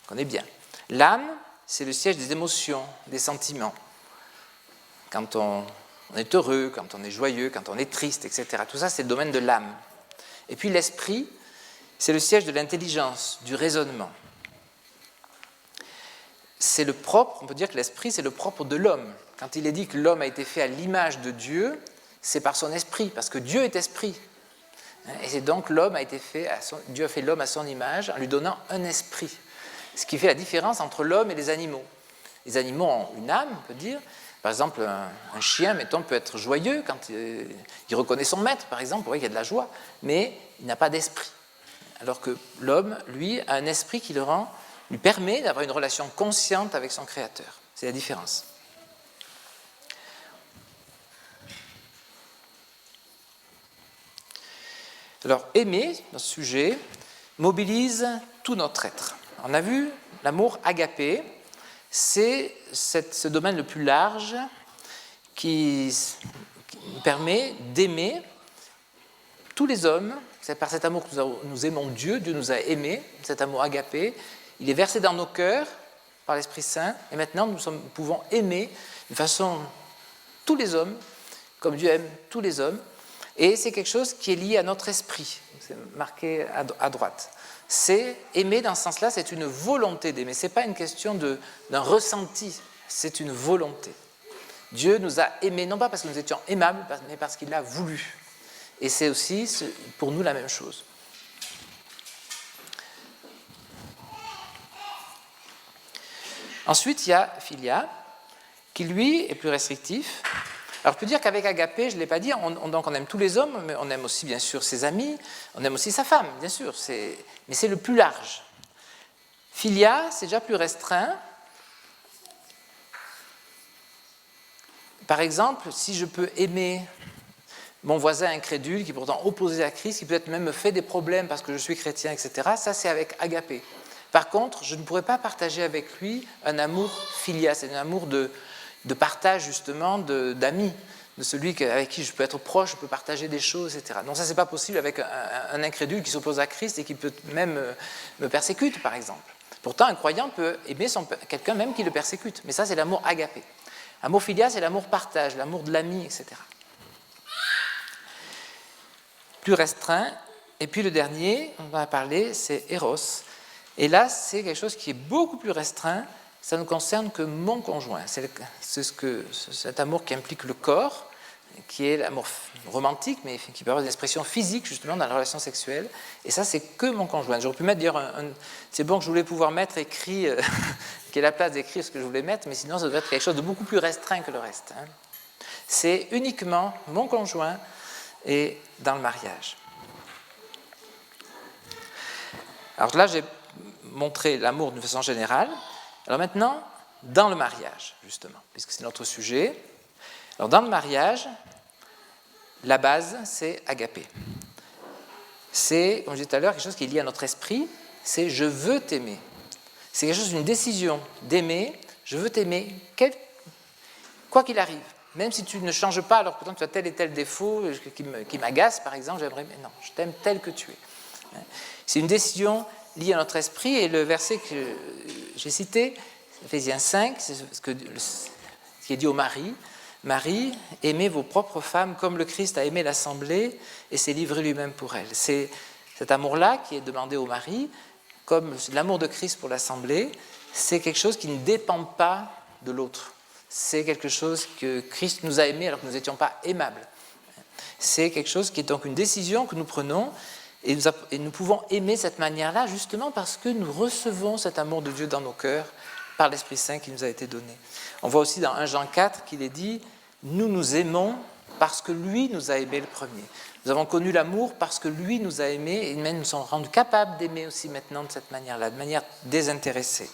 On connaît bien. L'âme, c'est le siège des émotions, des sentiments. Quand on est heureux, quand on est joyeux, quand on est triste, etc. Tout ça, c'est le domaine de l'âme. Et puis l'esprit, c'est le siège de l'intelligence, du raisonnement. C'est le propre, on peut dire que l'esprit, c'est le propre de l'homme. Quand il est dit que l'homme a été fait à l'image de Dieu, c'est par son esprit, parce que Dieu est esprit. Et c'est donc l'homme a été fait, Dieu a fait l'homme à son image en lui donnant un esprit. Ce qui fait la différence entre l'homme et les animaux. Les animaux ont une âme, on peut dire. Par exemple, un chien, mettons, peut être joyeux quand il reconnaît son maître, par exemple, il y a de la joie, mais il n'a pas d'esprit. Alors que l'homme, lui, a un esprit qui lui permet d'avoir une relation consciente avec son Créateur. C'est la différence. Alors, aimer, dans ce sujet, mobilise tout notre être. On a vu l'amour agapé, c'est ce domaine le plus large qui permet d'aimer tous les hommes. C'est par cet amour que nous aimons Dieu, Dieu nous a aimés, cet amour agapé. Il est versé dans nos cœurs par l'Esprit Saint, et maintenant nous pouvons aimer de façon tous les hommes, comme Dieu aime tous les hommes, et c'est quelque chose qui est lié à notre esprit, c'est marqué à droite. C'est aimer dans ce sens-là, c'est une volonté d'aimer, ce n'est pas une question d'un ressenti, c'est une volonté. Dieu nous a aimés, non pas parce que nous étions aimables, mais parce qu'il l'a voulu. Et c'est aussi pour nous la même chose. Ensuite, il y a philia, qui lui est plus restrictif. Alors, je peux dire qu'avec agapé, je ne l'ai pas dit, donc on aime tous les hommes, mais on aime aussi, bien sûr, ses amis, on aime aussi sa femme, bien sûr, mais c'est le plus large. Philia, c'est déjà plus restreint. Par exemple, si je peux aimer mon voisin incrédule, qui est pourtant opposé à Christ, qui peut-être même me fait des problèmes parce que je suis chrétien, etc., ça c'est avec agapé. Par contre, je ne pourrais pas partager avec lui un amour filial, c'est un amour de partage justement, d'amis, de celui avec qui je peux être proche, je peux partager des choses, etc. Donc ça, c'est pas possible avec un incrédule qui s'oppose à Christ et qui peut même me persécute, par exemple. Pourtant, un croyant peut aimer quelqu'un même qui le persécute, mais ça, c'est l'amour agapé. L'amour filial, c'est l'amour partage, l'amour de l'ami, etc. Plus restreint. Et puis le dernier, on va parler, c'est Eros. Et là, c'est quelque chose qui est beaucoup plus restreint. Ça ne concerne que mon conjoint. C'est cet amour qui implique le corps, qui est l'amour romantique, mais qui peut avoir des expressions physiques, justement, dans la relation sexuelle. Et ça, c'est que mon conjoint. J'aurais pu mettre, d'ailleurs, c'est bon que je voulais pouvoir mettre écrit, qu'il y ait la place d'écrire ce que je voulais mettre, mais sinon, ça devrait être quelque chose de beaucoup plus restreint que le reste. Hein. C'est uniquement mon conjoint et dans le mariage. Alors là, j'ai montré l'amour d'une façon générale. Alors maintenant, dans le mariage, justement, puisque c'est notre sujet. Alors dans le mariage, la base, c'est agapé. C'est, comme je disais tout à l'heure, quelque chose qui est lié à notre esprit, c'est « je veux t'aimer ». C'est quelque chose, une décision d'aimer, je veux t'aimer, quoi qu'il arrive. Même si tu ne changes pas, alors pourtant tu as tel et tel défaut qui m'agace, par exemple, j'aimerais, mais non, je t'aime tel que tu es. C'est une décision liée à notre esprit, et le verset que j'ai cité, Éphésiens 5, c'est ce qui est dit au mari. Marie, aimez vos propres femmes comme le Christ a aimé l'Assemblée et s'est livré lui-même pour elle. C'est cet amour-là qui est demandé au mari, comme l'amour de Christ pour l'Assemblée, c'est quelque chose qui ne dépend pas de l'autre. C'est quelque chose que Christ nous a aimé alors que nous n'étions pas aimables. C'est quelque chose qui est donc une décision que nous prenons et nous pouvons aimer de cette manière-là justement parce que nous recevons cet amour de Dieu dans nos cœurs par l'Esprit Saint qui nous a été donné. On voit aussi dans 1 Jean 4 qu'il est dit « Nous nous aimons parce que lui nous a aimés le premier ». Nous avons connu l'amour parce que lui nous a aimés et même nous sommes rendus capables d'aimer aussi maintenant de cette manière-là, de manière désintéressée.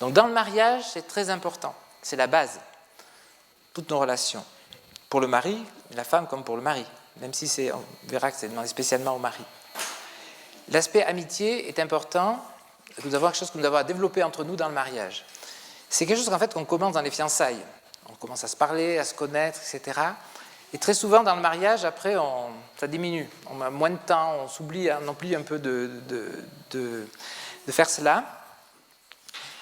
Donc dans le mariage, c'est très important. C'est la base. Toutes nos relations. Pour le mari, la femme comme pour le mari. Même si on verra que c'est demandé spécialement au mari. L'aspect amitié est important. Nous avons quelque chose que nous avons à développer entre nous dans le mariage. C'est quelque chose qu'en fait qu'on commence dans les fiançailles. On commence à se parler, à se connaître, etc. Et très souvent dans le mariage, après, ça diminue. On a moins de temps, on s'oublie, on oublie un peu de faire cela.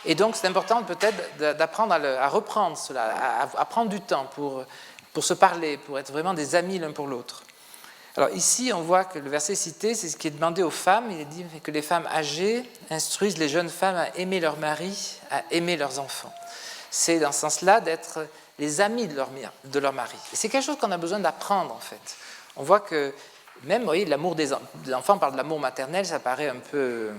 Et donc, c'est important peut-être d'apprendre à reprendre cela, à prendre du temps pour se parler, pour être vraiment des amis l'un pour l'autre. Alors ici, on voit que le verset cité, c'est ce qui est demandé aux femmes. Il est dit que les femmes âgées instruisent les jeunes femmes à aimer leur mari, à aimer leurs enfants. C'est dans ce sens-là d'être les amis de leur mari. Et c'est quelque chose qu'on a besoin d'apprendre, en fait. On voit que même, vous voyez, l'amour des enfants, on parle de l'amour maternel, ça paraît un peu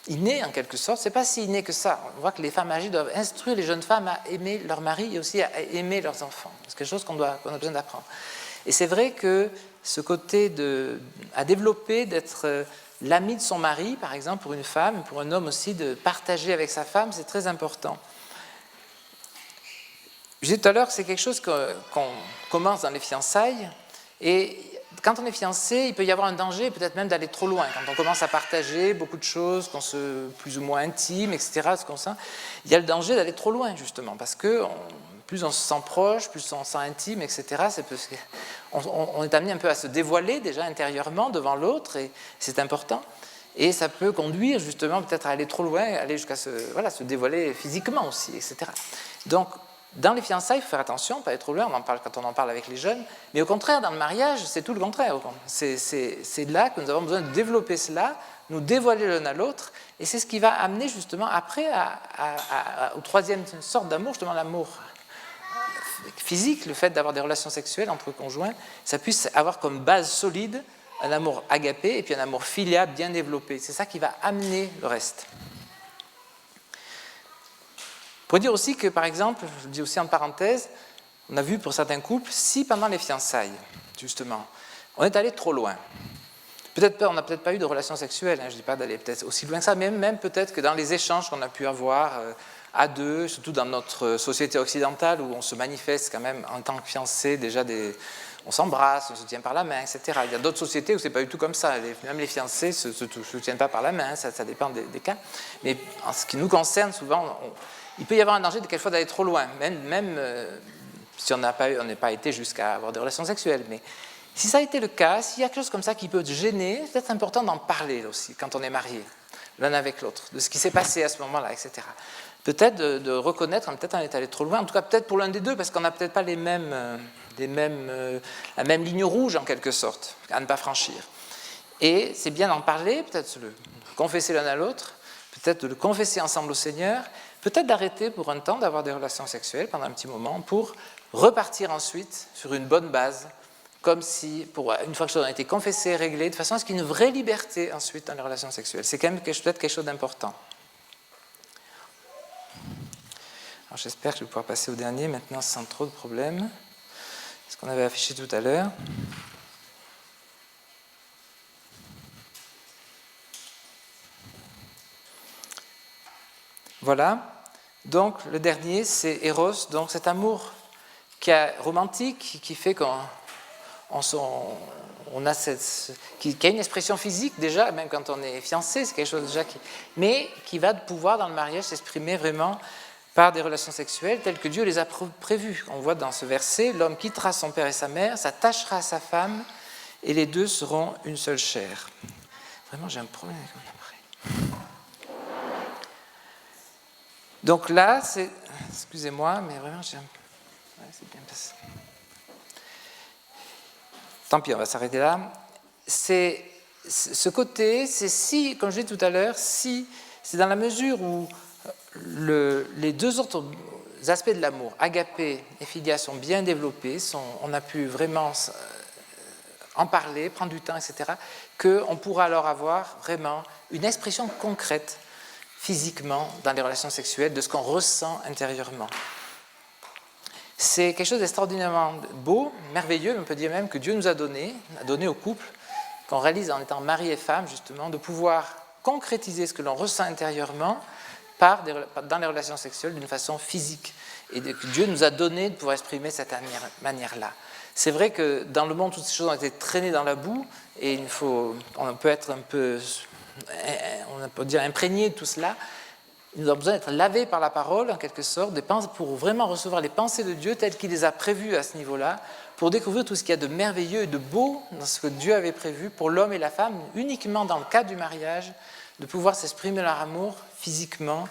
inné en quelque sorte, c'est pas si inné que ça. On voit que les femmes âgées doivent instruire les jeunes femmes à aimer leur mari et aussi à aimer leurs enfants. C'est quelque chose qu'on a besoin d'apprendre. Et c'est vrai que ce côté à développer, d'être l'ami de son mari, par exemple, pour une femme, pour un homme aussi, de partager avec sa femme, c'est très important. Je disais tout à l'heure que c'est quelque chose qu'on commence dans les fiançailles, et quand on est fiancé, il peut y avoir un danger, peut-être même d'aller trop loin. Quand on commence à partager beaucoup de choses, plus ou moins intimes, etc., il y a le danger d'aller trop loin, justement, parce que plus on se sent proche, plus on se sent intime, etc., on est amené un peu à se dévoiler déjà intérieurement devant l'autre, et c'est important. Et ça peut conduire justement peut-être à aller trop loin, aller jusqu'à se dévoiler physiquement aussi, etc. Donc, dans les fiançailles, il faut faire attention, pas aller trop loin, on en parle quand on en parle avec les jeunes, mais au contraire, dans le mariage, c'est tout le contraire. C'est là que nous avons besoin de développer cela, nous dévoiler l'un à l'autre, et c'est ce qui va amener justement après au troisième sorte d'amour, justement l'amour physique, le fait d'avoir des relations sexuelles entre conjoints, ça puisse avoir comme base solide un amour agapé et puis un amour filial bien développé. C'est ça qui va amener le reste. Pour dire aussi que, par exemple, je le dis aussi en parenthèse, on a vu pour certains couples, si pendant les fiançailles, justement, on est allé trop loin, on n'a peut-être pas eu de relations sexuelles, je ne dis pas d'aller peut-être aussi loin que ça, mais même peut-être que dans les échanges qu'on a pu avoir à deux, surtout dans notre société occidentale où on se manifeste quand même en tant que fiancé déjà on s'embrasse, on se tient par la main, etc. Il y a d'autres sociétés où c'est pas du tout comme ça. Même les fiancés se tiennent pas par la main, ça dépend des cas. Mais en ce qui nous concerne, souvent, il peut y avoir un danger de quelquefois d'aller trop loin, même si on n'est pas été jusqu'à avoir des relations sexuelles. Mais si ça a été le cas, s'il y a quelque chose comme ça qui peut te gêner, c'est peut-être important d'en parler aussi quand on est marié, l'un avec l'autre, de ce qui s'est passé à ce moment-là, etc. Peut-être de reconnaître, peut-être on est allé trop loin, en tout cas peut-être pour l'un des deux, parce qu'on n'a peut-être pas la même ligne rouge en quelque sorte, à ne pas franchir. Et c'est bien d'en parler, peut-être de le confesser l'un à l'autre, peut-être de le confesser ensemble au Seigneur, peut-être d'arrêter pour un temps d'avoir des relations sexuelles pendant un petit moment pour repartir ensuite sur une bonne base, comme si, une fois que les choses ont été confessées, réglées, de façon à ce qu'il y ait une vraie liberté ensuite dans les relations sexuelles. C'est quand même peut-être quelque chose d'important. Alors j'espère que je vais pouvoir passer au dernier maintenant sans trop de problèmes. Ce qu'on avait affiché tout à l'heure. Voilà. Donc le dernier, c'est Eros, donc cet amour qui est romantique, qui fait qu'on a qui a une expression physique déjà, même quand on est fiancé, c'est quelque chose déjà mais qui va pouvoir dans le mariage s'exprimer vraiment par des relations sexuelles telles que Dieu les a prévues. On voit dans ce verset, l'homme quittera son père et sa mère, s'attachera à sa femme, et les deux seront une seule chair. Vraiment, j'ai un problème avec mon appareil. Donc là, excusez-moi, mais vraiment, c'est bien passé. Tant pis, on va s'arrêter là. Ce côté, c'est si, comme je l'ai dit tout à l'heure, si c'est dans la mesure où les deux autres aspects de l'amour, agapé et philia, sont bien développés, on a pu vraiment en parler, prendre du temps, etc., qu'on pourra alors avoir vraiment une expression concrète, physiquement, dans les relations sexuelles, de ce qu'on ressent intérieurement. C'est quelque chose d'extraordinairement beau, merveilleux, on peut dire même que Dieu nous a donné au couple, qu'on réalise en étant mari et femme, justement, de pouvoir concrétiser ce que l'on ressent intérieurement dans les relations sexuelles d'une façon physique. Et que Dieu nous a donné de pouvoir exprimer cette manière-là. C'est vrai que dans le monde, toutes ces choses ont été traînées dans la boue, et on peut être un peu, on peut dire, imprégné de tout cela. Nous avons besoin d'être lavés par la parole, en quelque sorte, pour vraiment recevoir les pensées de Dieu telles qu'il les a prévues à ce niveau-là, pour découvrir tout ce qu'il y a de merveilleux et de beau dans ce que Dieu avait prévu pour l'homme et la femme, uniquement dans le cadre du mariage, de pouvoir s'exprimer leur amour physiquement,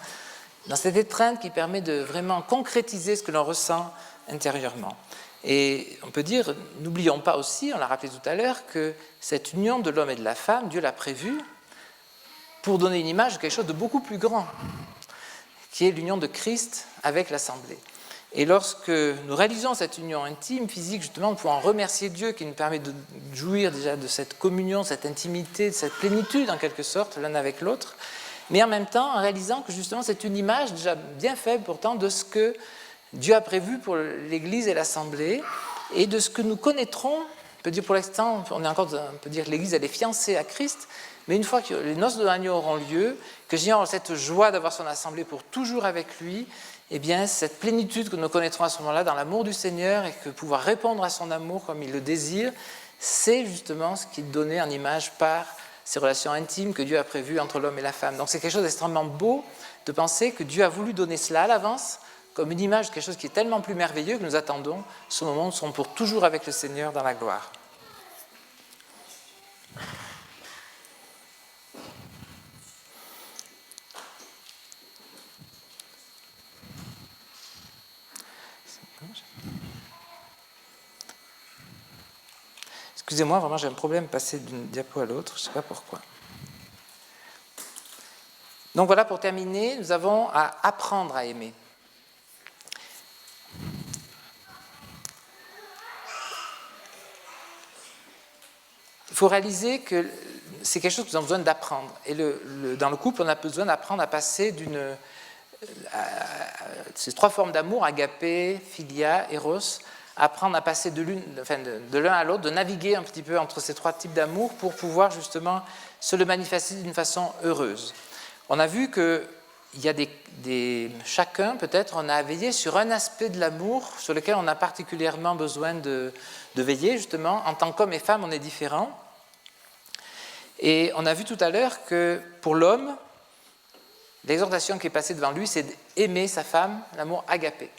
dans cette étreinte qui permet de vraiment concrétiser ce que l'on ressent intérieurement. Et on peut dire, n'oublions pas aussi, on l'a rappelé tout à l'heure, que cette union de l'homme et de la femme, Dieu l'a prévue pour donner une image de quelque chose de beaucoup plus grand, qui est l'union de Christ avec l'Assemblée. Et lorsque nous réalisons cette union intime, physique, justement, nous pouvons remercier Dieu qui nous permet de jouir déjà de cette communion, cette intimité, de cette plénitude en quelque sorte, l'un avec l'autre, mais en même temps en réalisant que justement c'est une image déjà bien faible pourtant de ce que Dieu a prévu pour l'Église et l'Assemblée, et de ce que nous connaîtrons, on peut dire pour l'instant, on peut dire que l'Église elle est fiancée à Christ, mais une fois que les noces de l'agneau auront lieu, que j'ai cette joie d'avoir son assemblée pour toujours avec lui, eh bien, cette plénitude que nous connaîtrons à ce moment-là dans l'amour du Seigneur et que pouvoir répondre à son amour comme il le désire, c'est justement ce qui est donné en image par ces relations intimes que Dieu a prévues entre l'homme et la femme. Donc c'est quelque chose d'extrêmement beau de penser que Dieu a voulu donner cela à l'avance comme une image de quelque chose qui est tellement plus merveilleux que nous attendons ce moment où nous serons pour toujours avec le Seigneur dans la gloire. Excusez-moi, vraiment j'ai un problème de passer d'une diapo à l'autre, je ne sais pas pourquoi. Donc voilà, pour terminer, nous avons à apprendre à aimer. Il faut réaliser que c'est quelque chose que nous avons besoin d'apprendre. Et dans le couple, on a besoin d'apprendre à passer ces trois formes d'amour, agapé, philia, eros, apprendre à passer de l'un à l'autre, de naviguer un petit peu entre ces trois types d'amour pour pouvoir justement se le manifester d'une façon heureuse. On a vu qu'il il y a chacun, peut-être, on a à veiller sur un aspect de l'amour sur lequel on a particulièrement besoin de veiller, justement. En tant qu'homme et femme, on est différents. Et on a vu tout à l'heure que pour l'homme, l'exhortation qui est passée devant lui, c'est d'aimer sa femme, l'amour agapé.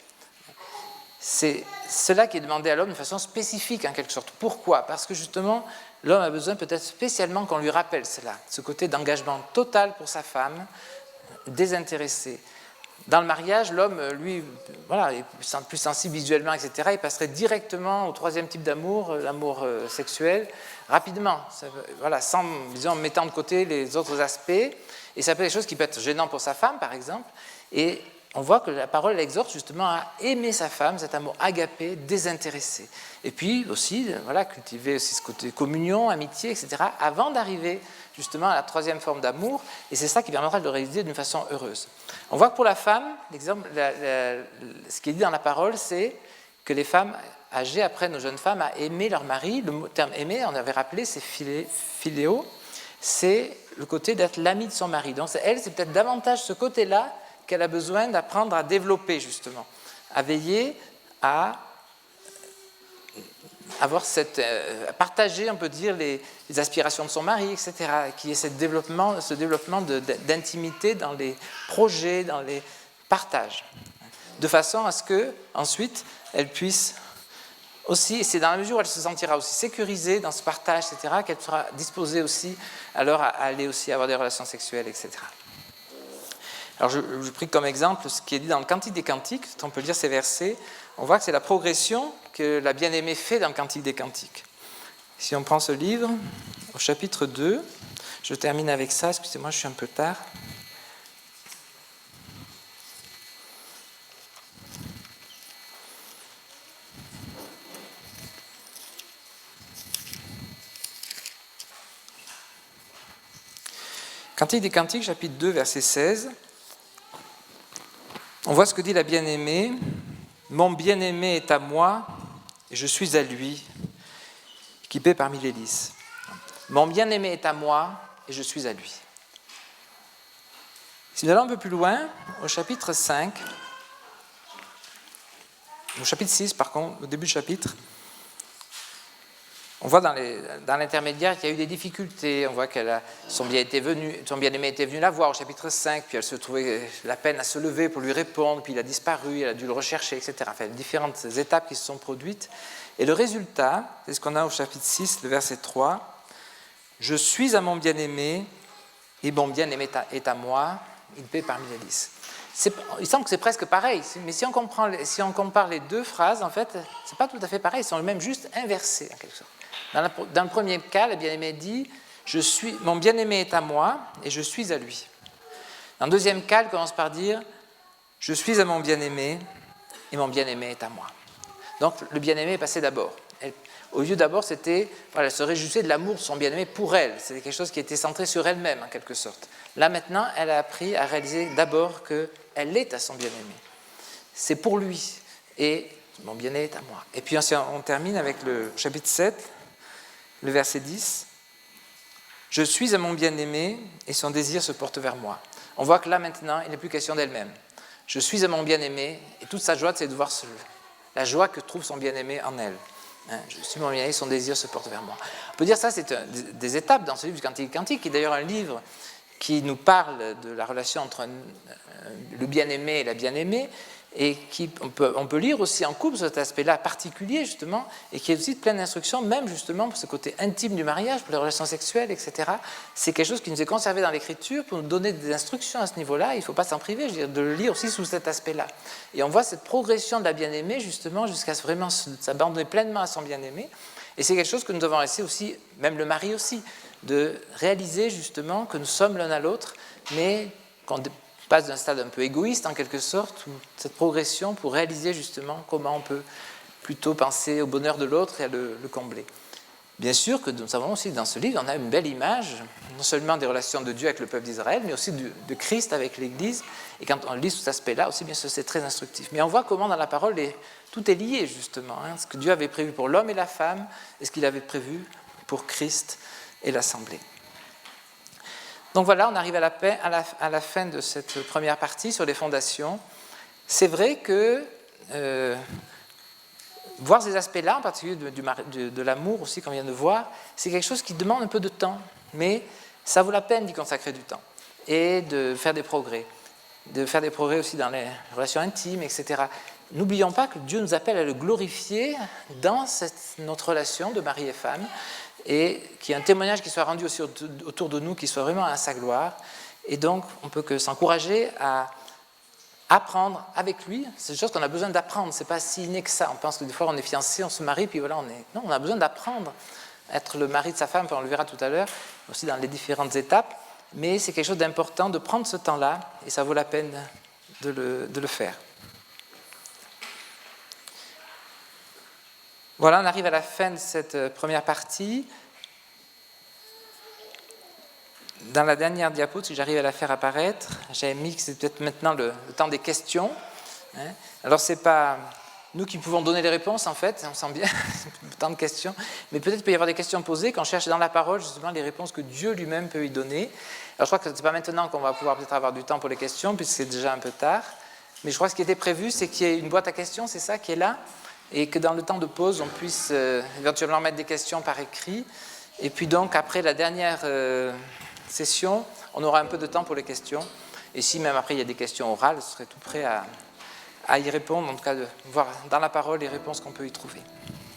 C'est cela qui est demandé à l'homme de façon spécifique, en quelque sorte. Pourquoi ? Parce que justement, l'homme a besoin peut-être spécialement qu'on lui rappelle cela, ce côté d'engagement total pour sa femme, désintéressé. Dans le mariage, l'homme, lui, voilà, est plus sensible visuellement, etc. Il passerait directement au troisième type d'amour, l'amour sexuel, rapidement, voilà, sans, disons, mettant de côté les autres aspects. Et ça peut être des choses qui peuvent être gênantes pour sa femme, par exemple. Et on voit que la parole l'exhorte justement à aimer sa femme, cet amour agapé, désintéressé. Et puis aussi, voilà, cultiver aussi ce côté communion, amitié, etc., avant d'arriver justement à la troisième forme d'amour, et c'est ça qui permettra de le réaliser d'une façon heureuse. On voit que pour la femme, l'exemple, ce qui est dit dans la parole, c'est que les femmes âgées apprennent aux jeunes femmes à aimer leur mari. Le terme aimer, on avait rappelé, c'est philéo, c'est le côté d'être l'ami de son mari. Donc elle, c'est peut-être davantage ce côté-là qu'elle a besoin d'apprendre à développer, justement, à veiller à avoir à partager, on peut dire, les aspirations de son mari, etc., qui est ce développement d'intimité dans les projets, dans les partages, de façon à ce que ensuite elle puisse aussi, et c'est dans la mesure où elle se sentira aussi sécurisée dans ce partage, etc., qu'elle sera disposée aussi alors à aller aussi avoir des relations sexuelles, etc. Alors je pris comme exemple ce qui est dit dans le Cantique des Cantiques, on peut lire ces versets, on voit que c'est la progression que la bien-aimée fait dans le Cantique des Cantiques. Si on prend ce livre, au chapitre 2, je termine avec ça, excusez-moi, je suis un peu tard. Cantique des Cantiques, chapitre 2, verset 16. On voit ce que dit la bien-aimée. « Mon bien-aimé est à moi, et je suis à lui, qui paie parmi les lys. » Mon bien-aimé est à moi, et je suis à lui. Si nous allons un peu plus loin, au chapitre 5, au chapitre 6, par contre, au début du chapitre, on voit dans l'intermédiaire qu'il y a eu des difficultés. On voit que son bien-aimé était venu la voir au chapitre 5, puis elle se trouvait la peine à se lever pour lui répondre, puis il a disparu, elle a dû le rechercher, etc. Enfin, différentes étapes qui se sont produites. Et le résultat, c'est ce qu'on a au chapitre 6, le verset 3. « Je suis à mon bien-aimé, et mon bien-aimé est à moi, il paie parmi les lys. » Il semble que c'est presque pareil, mais si on compare les deux phrases, en fait, ce n'est pas tout à fait pareil, ils sont même juste inversés, en quelque sorte. Dans le premier cas, le bien-aimé dit « Mon bien-aimé est à moi et je suis à lui ». Dans le deuxième cas, il commence par dire « Je suis à mon bien-aimé et mon bien-aimé est à moi ». Donc le bien-aimé est passé d'abord. Au lieu d'abord, c'était, elle se réjouissait de l'amour de son bien-aimé pour elle. C'était quelque chose qui était centré sur elle-même, en quelque sorte. Là, maintenant, elle a appris à réaliser d'abord qu'elle est à son bien-aimé. C'est pour lui. Et mon bien-aimé est à moi. Et puis, on termine avec le chapitre 7, le verset 10. « Je suis à mon bien-aimé et son désir se porte vers moi. » On voit que là, maintenant, il n'est plus question d'elle-même. Je suis à mon bien-aimé et toute sa joie, c'est de voir la joie que trouve son bien-aimé en elle. Je suis mon bien-aimé, son désir se porte vers moi. On peut dire ça, c'est des étapes dans ce livre du Cantique des Cantiques, qui est d'ailleurs un livre qui nous parle de la relation entre le bien-aimé et la bien-aimée, et on peut lire aussi en couple cet aspect-là particulier, justement, et qui est aussi plein d'instructions, même justement pour ce côté intime du mariage, pour les relations sexuelles, etc. C'est quelque chose qui nous est conservé dans l'Écriture pour nous donner des instructions à ce niveau-là. Il ne faut pas s'en priver, je veux dire, de le lire aussi sous cet aspect-là. Et on voit cette progression de la bien-aimée, justement, jusqu'à vraiment s'abandonner pleinement à son bien-aimé. Et c'est quelque chose que nous devons essayer aussi, même le mari aussi, de réaliser justement que nous sommes l'un à l'autre, mais qu'on passe d'un stade un peu égoïste en quelque sorte, ou cette progression pour réaliser justement comment on peut plutôt penser au bonheur de l'autre et à le combler. Bien sûr que nous savons aussi que dans ce livre, on a une belle image, non seulement des relations de Dieu avec le peuple d'Israël, mais aussi de Christ avec l'Église. Et quand on lit cet aspect-là aussi, bien sûr, c'est très instructif. Mais on voit comment dans la parole, tout est lié justement. Ce que Dieu avait prévu pour l'homme et la femme, et ce qu'il avait prévu pour Christ et l'Assemblée. Donc voilà, on arrive à la fin de cette première partie sur les fondations. C'est vrai que voir ces aspects-là, en particulier de l'amour aussi qu'on vient de voir, c'est quelque chose qui demande un peu de temps, mais ça vaut la peine d'y consacrer du temps et de faire des progrès aussi dans les relations intimes, etc. N'oublions pas que Dieu nous appelle à le glorifier dans notre relation de mari et femme, et qu'il y ait un témoignage qui soit rendu aussi autour de nous, qui soit vraiment à sa gloire. Et donc, on ne peut que s'encourager à apprendre avec lui. C'est des choses qu'on a besoin d'apprendre, c'est pas si inné que ça. On pense que des fois on est fiancé, on se marie, puis voilà, Non, on a besoin d'apprendre à être le mari de sa femme, puis on le verra tout à l'heure, aussi dans les différentes étapes, mais c'est quelque chose d'important de prendre ce temps-là, et ça vaut la peine de le faire. Voilà, on arrive à la fin de cette première partie. Dans la dernière diapo, si j'arrive à la faire apparaître, j'avais mis que c'est peut-être maintenant le temps des questions. Alors, ce n'est pas nous qui pouvons donner les réponses, en fait, on sent bien, tant de questions, mais peut-être peut y avoir des questions posées, qu'on cherche dans la parole, justement, les réponses que Dieu lui-même peut y donner. Alors, je crois que ce n'est pas maintenant qu'on va pouvoir peut-être avoir du temps pour les questions, puisque c'est déjà un peu tard, mais je crois que ce qui était prévu, c'est qu'il y ait une boîte à questions, c'est ça, qui est là, et que dans le temps de pause, on puisse éventuellement mettre des questions par écrit, et puis donc, après la dernière session, on aura un peu de temps pour les questions. Et si même après il y a des questions orales, je serai tout prêt à y répondre, en tout cas de voir dans la parole les réponses qu'on peut y trouver.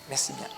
Merci bien.